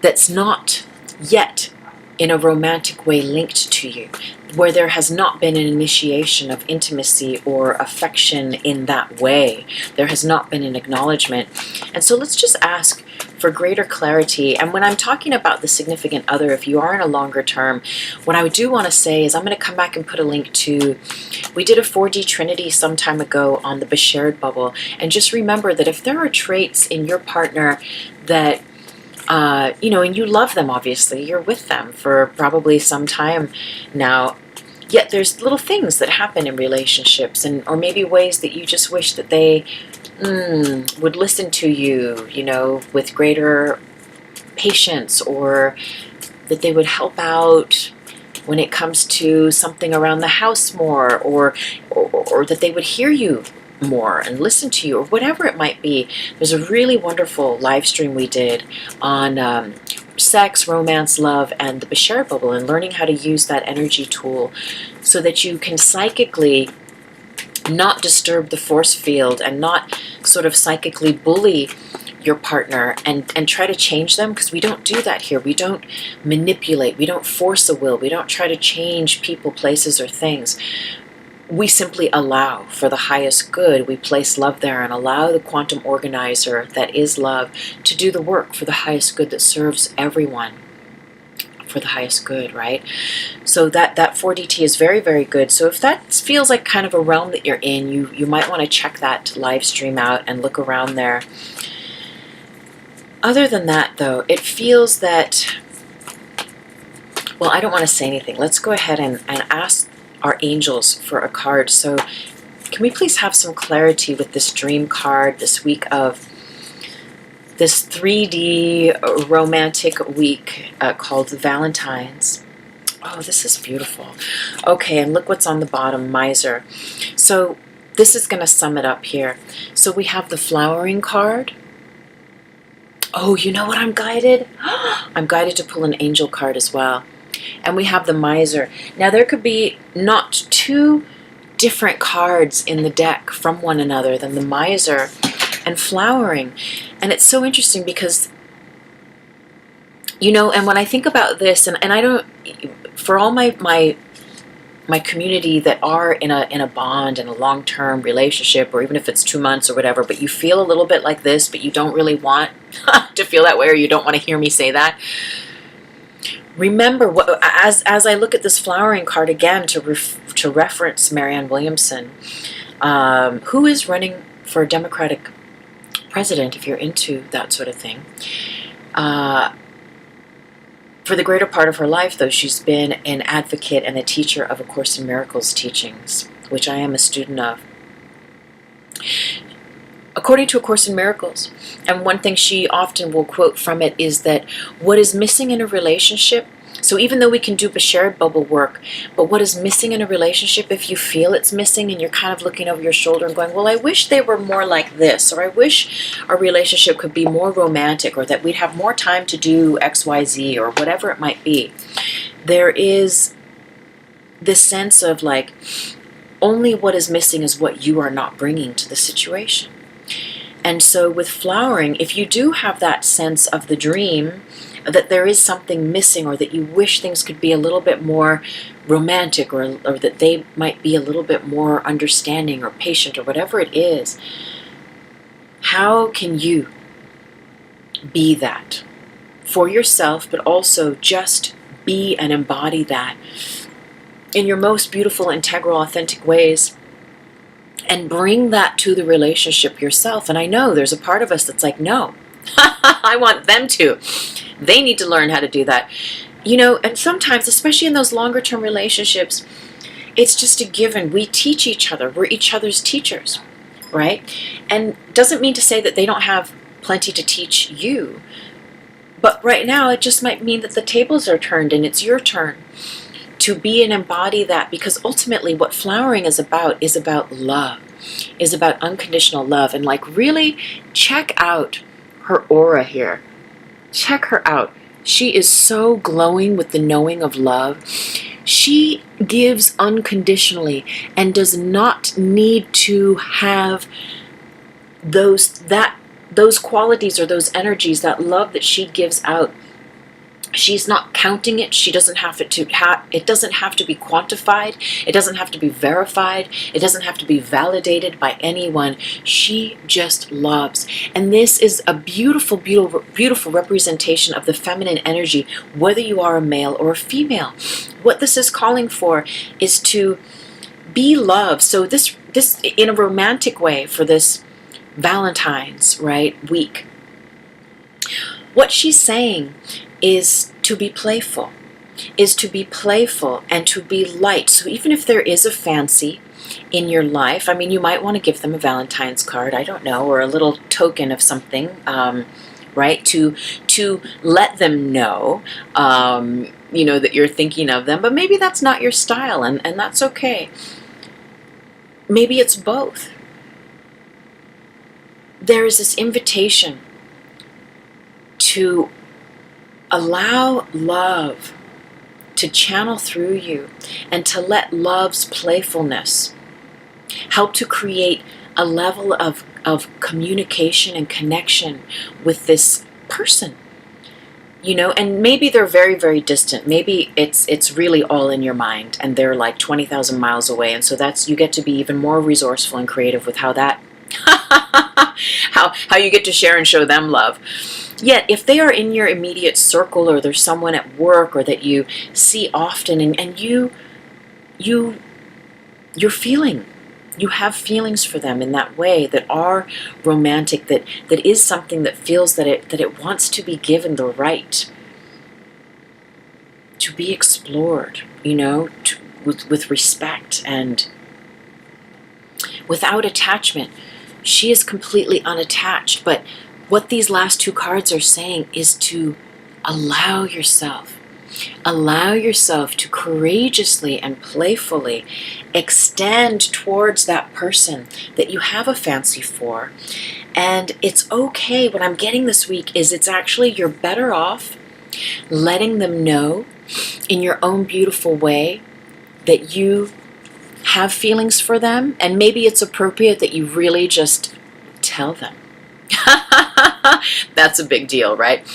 that's not yet in a romantic way linked to you, where there has not been an initiation of intimacy or affection in that way. There has not been an acknowledgement. And so let's just ask for greater clarity. And when I'm talking about the significant other, if you are in a longer term, what I do want to say is I'm going to come back and put a link to, we did a 4D Trinity some time ago on the Beshared bubble. And just remember that if there are traits in your partner that and you love them, obviously, you're with them for probably some time now, yet there's little things that happen in relationships, or maybe ways that you just wish that they would listen to you, with greater patience, or that they would help out when it comes to something around the house more, or that they would hear you more and listen to you, or whatever it might be. There's a really wonderful live stream we did on sex, romance, love, and the Beshared bubble, and learning how to use that energy tool so that you can psychically not disturb the force field and not sort of psychically bully your partner and try to change them, because we don't do that here. We don't manipulate. We don't force a will. We don't try to change people, places, or things. We simply allow for the highest good. We place love there and allow the quantum organizer that is love to do the work for the highest good that serves everyone, for the highest good, right? So that 4DT is very, very good. So if that feels like kind of a realm that you're in, you might want to check that live stream out and look around there. Other than that, though, it feels that, well, I don't want to say anything. Let's go ahead and ask our angels for a card. So can we please have some clarity with this dream card this week of this 3D romantic week called Valentine's? Oh, this is beautiful. Okay, and look what's on the bottom, Miser. So this is going to sum it up here. So we have the flowering card. Oh, you know what I'm guided? I'm guided to pull an angel card as well. And we have the Miser. Now there could be not two different cards in the deck from one another than the Miser and flowering. And it's so interesting because, you know, and when I think about this, and I don't, for all my community that are in a bond, in a long-term relationship, or even if it's 2 months or whatever, but you feel a little bit like this, but you don't really want to feel that way, or you don't want to hear me say that. Remember, as I look at this flowering card again, to reference Marianne Williamson, who is running for a Democratic president, if you're into that sort of thing. For the greater part of her life, though, she's been an advocate and a teacher of A Course in Miracles teachings, which I am a student of. According to A Course in Miracles, and one thing she often will quote from it is that what is missing in a relationship, so even though we can do shared bubble work, but what is missing in a relationship, if you feel it's missing and you're kind of looking over your shoulder and going, well, I wish they were more like this, or I wish our relationship could be more romantic, or that we'd have more time to do X, Y, Z, or whatever it might be. There is this sense of like, only what is missing is what you are not bringing to the situation. And so with flowering, if you do have that sense of the dream, that there is something missing, or that you wish things could be a little bit more romantic, or that they might be a little bit more understanding or patient, or whatever it is, how can you be that for yourself, but also just be and embody that in your most beautiful, integral, authentic ways, and bring that to the relationship yourself? And I know there's a part of us that's like, no, I want them to. They need to learn how to do that. You know, and sometimes, especially in those longer term relationships, it's just a given. We teach each other. We're each other's teachers, right? And doesn't mean to say that they don't have plenty to teach you. But right now, it just might mean that the tables are turned and it's your turn to be and embody that, because ultimately what flowering is about love, is about unconditional love. And like, really check out her aura here. Check her out. She is so glowing with the knowing of love. She gives unconditionally and does not need to have those qualities or those energies, that love that she gives out. She's not counting it. She doesn't have it to it doesn't have to be quantified. It doesn't have to be verified. It doesn't have to be validated by anyone. She just loves. And this is a beautiful, beautiful, beautiful representation of the feminine energy, whether you are a male or a female. What this is calling for is to be loved. So this in a romantic way, for this Valentine's, right, week, what she's saying is to be playful, and to be light. So even if there is a fancy in your life, I mean, you might want to give them a Valentine's card, I don't know, or a little token of something, right, to let them know, you know, that you're thinking of them. But maybe that's not your style, and that's okay. Maybe it's both. There is this invitation to allow love to channel through you, and to let love's playfulness help to create a level of communication and connection with this person. You know, and maybe they're very, very distant. Maybe it's really all in your mind and they're like 20,000 miles away. And so you get to be even more resourceful and creative with how that, how you get to share and show them love. Yet, if they are in your immediate circle, or there's someone at work or that you see often, and you're feeling, you have feelings for them in that way that are romantic, that is something that feels that it wants to be given the right to be explored, you know, with respect and without attachment. She is completely unattached, but what these last two cards are saying is to allow yourself to courageously and playfully extend towards that person that you have a fancy for. And it's okay. What I'm getting this week is it's actually, you're better off letting them know in your own beautiful way that you have feelings for them. And maybe it's appropriate that you really just tell them. That's a big deal, right?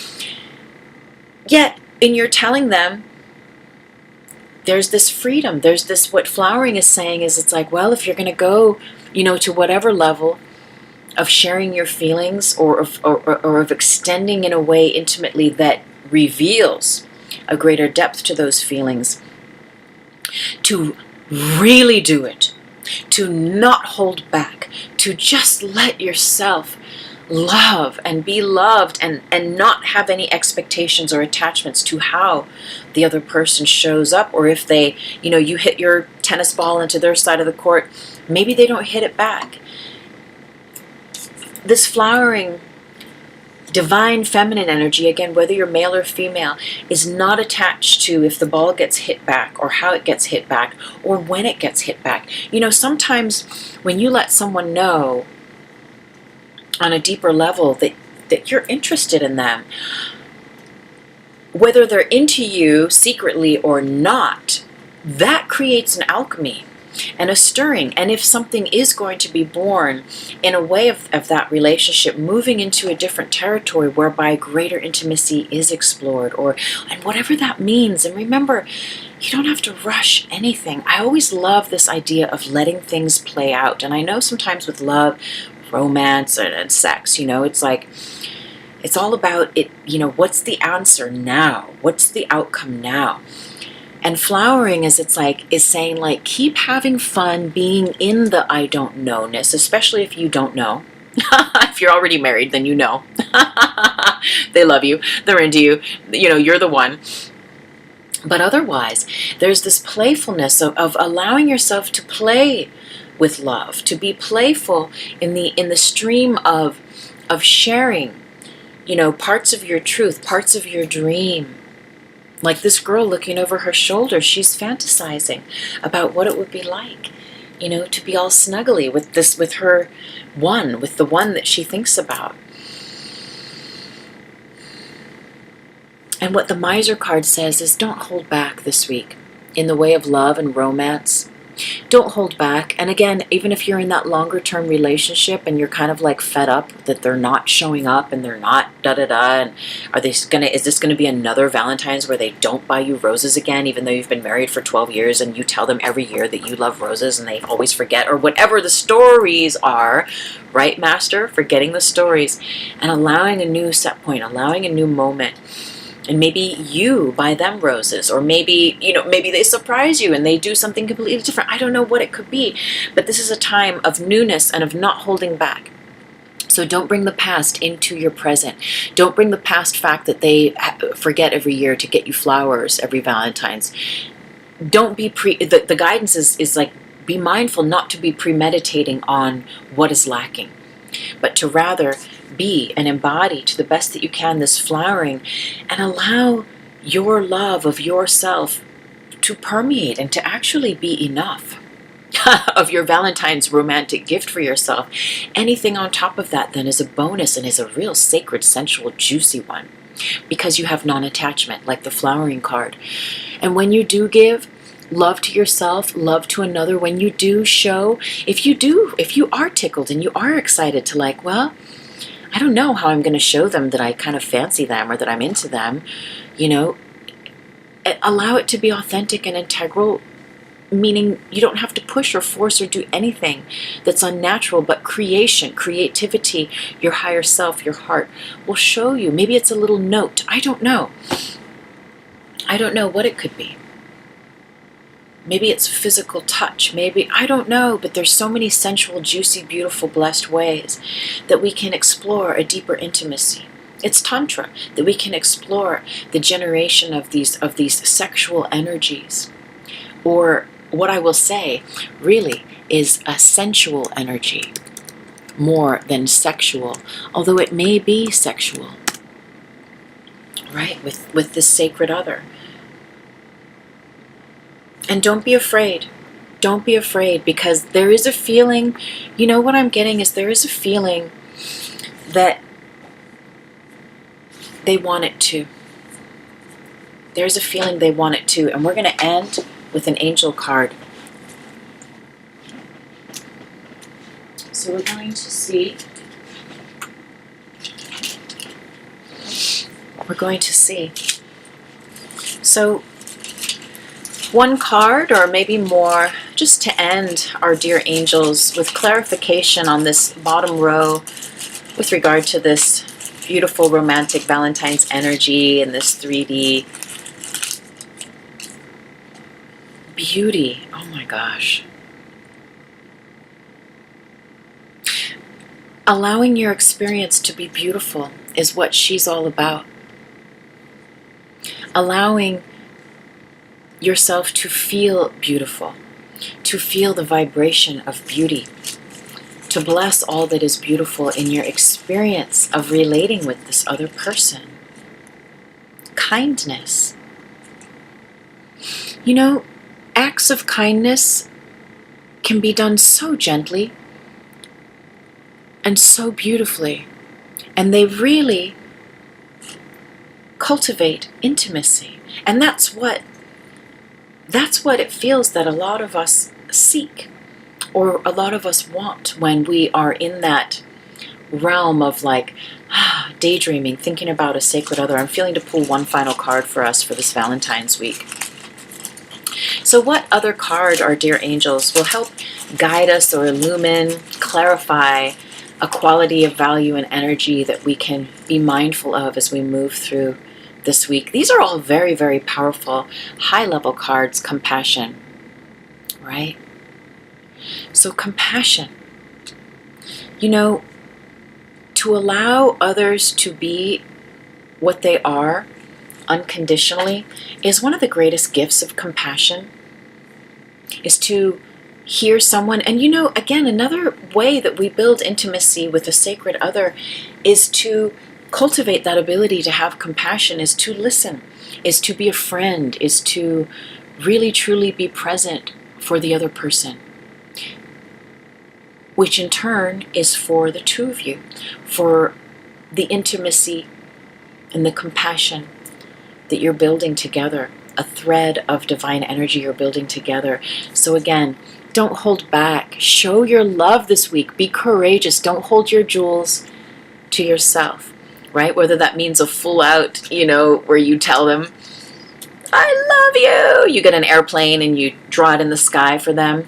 Yet, in your telling them, there's this freedom. There's this, what flowering is saying is, it's like, well, if you're going to go, you know, to whatever level of sharing your feelings or of extending in a way intimately that reveals a greater depth to those feelings, to really do it, to not hold back, to just let yourself love and be loved, and not have any expectations or attachments to how the other person shows up, or if they, you know, you hit your tennis ball into their side of the court, maybe they don't hit it back. This flowering divine feminine energy, again, whether you're male or female, is not attached to if the ball gets hit back or how it gets hit back or when it gets hit back. You know, sometimes when you let someone know on a deeper level that you're interested in them, whether they're into you secretly or not, that creates an alchemy and a stirring. And if something is going to be born in a way of that relationship moving into a different territory whereby greater intimacy is explored, and whatever that means. And remember, you don't have to rush anything. I always love this idea of letting things play out. And I know sometimes with love, romance, and sex, you know, it's like, it's all about it, you know, what's the answer now? What's the outcome now? And flowering is saying, like, keep having fun being in the I don't know-ness, especially if you don't know. If you're already married, then you know. They love you, they're into you, you know, you're the one. But otherwise, there's this playfulness of allowing yourself to play with love, to be playful in the stream of sharing, you know, parts of your truth, parts of your dream. Like this girl looking over her shoulder, she's fantasizing about what it would be like, you know, to be all snuggly with the one that she thinks about. And what the Miser card says is, don't hold back this week in the way of love and romance. Don't hold back. And again, even if you're in that longer term relationship and you're kind of like fed up that they're not showing up and they're not and is this gonna be another Valentine's where they don't buy you roses again, even though you've been married for 12 years and you tell them every year that you love roses and they always forget, or whatever the stories are, right, Master? Forgetting the stories and allowing a new set point, allowing a new moment. And maybe you buy them roses, or maybe, you know, maybe they surprise you and they do something completely different. I don't know what it could be, but this is a time of newness and of not holding back. So don't bring the past into your present. Don't bring the past fact that they forget every year to get you flowers every Valentine's. Don't be the guidance is like, be mindful not to be premeditating on what is lacking, but to rather be and embody to the best that you can this flowering, and allow your love of yourself to permeate and to actually be enough of your Valentine's romantic gift for yourself. Anything on top of that then is a bonus and is a real sacred, sensual, juicy one, because you have non-attachment, like the flowering card. And when you do give, love to yourself, love to another. When you do show, if you are tickled and you are excited to like, well, I don't know how I'm going to show them that I kind of fancy them or that I'm into them, you know, allow it to be authentic and integral, meaning you don't have to push or force or do anything that's unnatural, but creativity, your higher self, your heart will show you. Maybe it's a little note. I don't know. I don't know what it could be. Maybe it's physical touch. Maybe, I don't know, but there's so many sensual, juicy, beautiful, blessed ways that we can explore a deeper intimacy. It's Tantra, that we can explore the generation of these sexual energies. Or what I will say really is a sensual energy more than sexual, although it may be sexual, right? With this sacred other. And don't be afraid. Don't be afraid, because there is a feeling, you know what I'm getting is there is a feeling that they want it to. There's a feeling they want it to. And we're going to end with an angel card. So we're going to see. We're going to see. So one card, or maybe more, just to end our dear angels with clarification on this bottom row with regard to this beautiful romantic Valentine's energy and this 3D beauty. Oh my gosh. Allowing your experience to be beautiful is what she's all about. Allowing yourself to feel beautiful, to feel the vibration of beauty, to bless all that is beautiful in your experience of relating with this other person. Kindness. You know, acts of kindness can be done so gently and so beautifully, and they really cultivate intimacy. And that's what it feels that a lot of us seek, or a lot of us want, when we are in that realm of like daydreaming, thinking about a sacred other. I'm feeling to pull one final card for us for this Valentine's week. So what other card, our dear angels, will help guide us or illumine, clarify a quality of value and energy that we can be mindful of as we move through this week? These are all very, very powerful, high-level cards. Compassion, right? So compassion, you know, to allow others to be what they are unconditionally is one of the greatest gifts of compassion, is to hear someone. And you know, again, another way that we build intimacy with a sacred other is to cultivate that ability to have compassion, is to listen, is to be a friend, is to really truly be present for the other person, which in turn is for the two of you, for the intimacy and the compassion that you're building together, a thread of divine energy you're building together. So again, don't hold back. Show your love this week. Be courageous. Don't hold your jewels to yourself, right? Whether that means a full out, you know, where you tell them, I love you. You get an airplane and you draw it in the sky for them.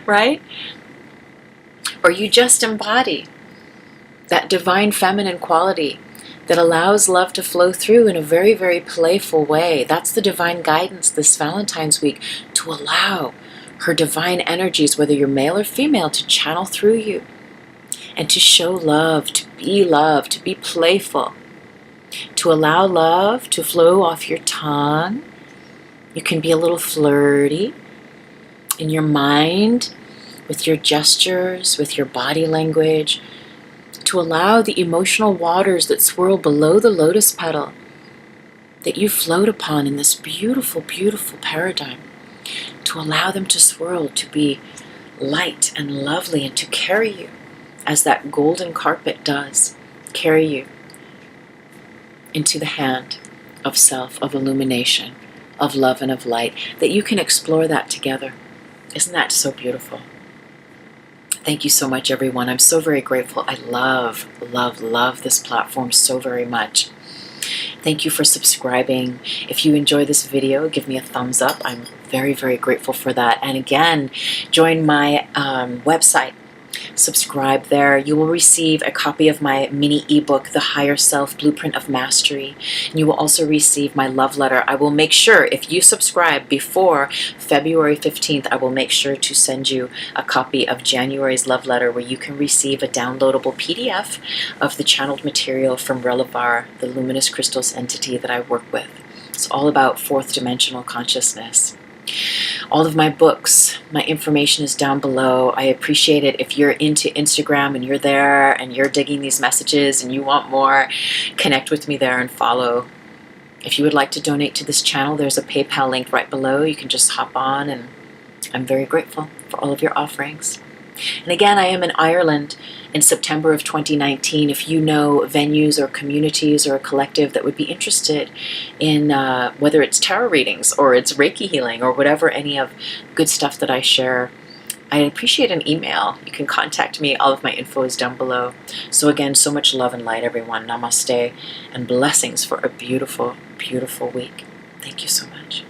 Right? Or you just embody that divine feminine quality that allows love to flow through in a very, very playful way. That's the divine guidance this Valentine's week, to allow her divine energies, whether you're male or female, to channel through you and to show love, to be playful, to allow love to flow off your tongue. You can be a little flirty in your mind, with your gestures, with your body language, to allow the emotional waters that swirl below the lotus petal that you float upon in this beautiful, beautiful paradigm, to allow them to swirl, to be light and lovely, and to carry you as that golden carpet does, carry you into the hand of self, of illumination, of love and of light, that you can explore that together. Isn't that so beautiful? Thank you so much, everyone. I'm so very grateful. I love, love, love this platform so very much. Thank you for subscribing. If you enjoy this video, give me a thumbs up. I'm very, very grateful for that. And again, join my website. Subscribe there. You will receive a copy of my mini ebook, The Higher Self Blueprint of Mastery. And you will also receive my love letter. I will make sure, if you subscribe before February 15th, I will make sure to send you a copy of January's love letter, where you can receive a downloadable PDF of the channeled material from Relivar, the luminous crystals entity that I work with. It's all about fourth dimensional consciousness. All of my books, my information is down below. I appreciate it if you're into Instagram and you're there and you're digging these messages and you want more. Connect with me there and follow. If you would like to donate to this channel, there's a PayPal link right below. You can just hop on, and I'm very grateful for all of your offerings. And again, I am in Ireland in September of 2019. If you know venues or communities or a collective that would be interested in whether it's tarot readings or it's Reiki healing or whatever, any of good stuff that I share, I appreciate an email. You can contact me. All of my info is down below. So again, so much love and light, everyone. Namaste and blessings for a beautiful, beautiful week. Thank you so much.